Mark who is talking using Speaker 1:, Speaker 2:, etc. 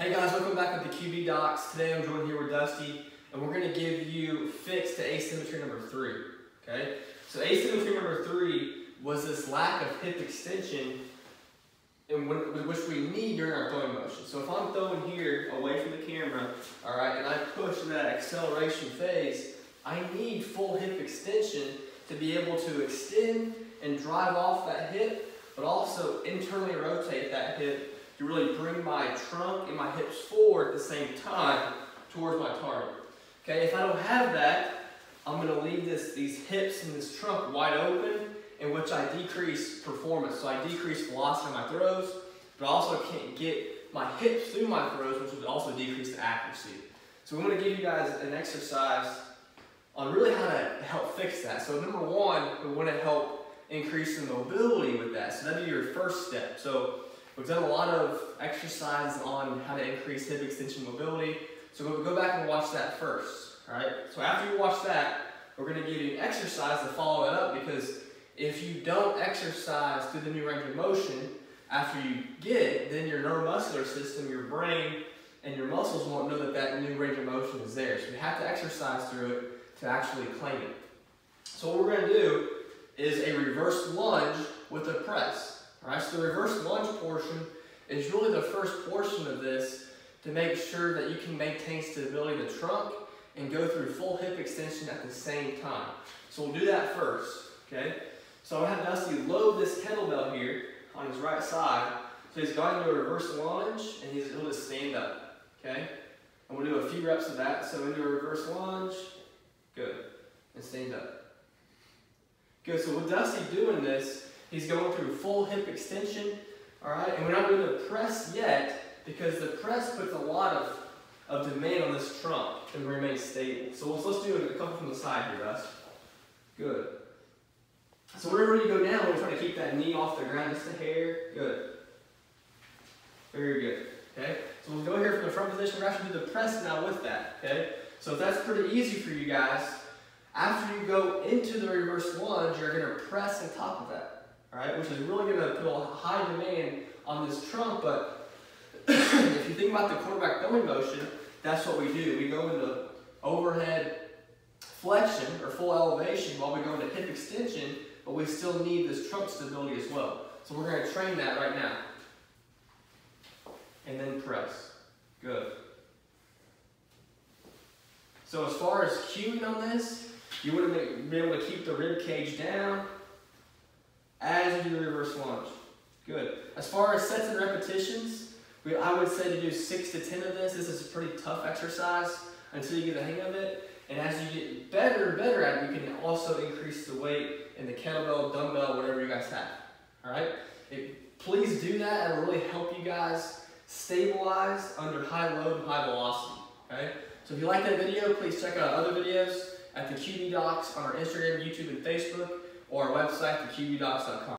Speaker 1: Hey guys, welcome back with the QB Docs. Today I'm joined here with Dusty, and we're going to give you fix to asymmetry number 3. Okay, so asymmetry number 3 was this lack of hip extension, which we need during our throwing motion. So if I'm throwing here away from the camera, all right, and I push in that acceleration phase, I need full hip extension to be able to extend and drive off that hip, but also internally rotate that hip to really bring my trunk and my hips forward at the same time towards my target. Okay, if I don't have that, I'm going to leave these hips and this trunk wide open, in which I decrease performance. So I decrease velocity on my throws, but I also can't get my hips through my throws, which would also decrease the accuracy. So we want to give you guys an exercise on really how to help fix that. So number one, we want to help increase the mobility with that. So that'd be your first step. So we've done a lot of exercises on how to increase hip extension mobility. So we'll go back and watch that first. All right. So after you watch that, we're going to give you an exercise to follow it up, because if you don't exercise through the new range of motion after you get it, then your neuromuscular system, your brain, and your muscles won't know that that new range of motion is there. So you have to exercise through it to actually claim it. So what we're going to do is a reverse lunge with a press. All right, so the reverse lunge portion is really the first portion of this to make sure that you can maintain stability in the trunk and go through full hip extension at the same time. So we'll do that first, okay? So I'm going to have Dusty load this kettlebell here on his right side. So he's going to do a reverse lunge, and he'll just stand up, okay? And we'll do a few reps of that. So into a reverse lunge, good, and stand up. Good, so with Dusty doing this, he's going through full hip extension, all right? And we're not doing the press yet, because the press puts a lot of demand on this trunk to remain stable. So let's do a couple from the side here, Dust. Good. So wherever you go down, we're trying to keep that knee off the ground just a hair. Good. Very good. Okay? So we'll go here from the front position. We're actually do the press now with that. Okay? So if that's pretty easy for you guys, after you go into the reverse lunge, you're going to press on top of that. Alright? Which is really going to put a high demand on this trunk, but if you think about the quarterback throwing motion, that's what we do. We go into overhead flexion or full elevation while we go into hip extension, but we still need this trunk stability as well. So we're going to train that right now. And then press. Good. So as far as cueing on this, you want to be able to keep the rib cage down as you do the reverse lunge. Good. As far as sets and repetitions, I would say to do 6 to 10 of this. This is a pretty tough exercise until you get the hang of it. And as you get better and better at it, you can also increase the weight in the kettlebell, dumbbell, whatever you guys have. All right? Please do that. It will really help you guys stabilize under high load and high velocity. Okay? So if you like that video, please check out other videos at the QB Docs on our Instagram, YouTube, and Facebook, or our website, theqbdocs.com.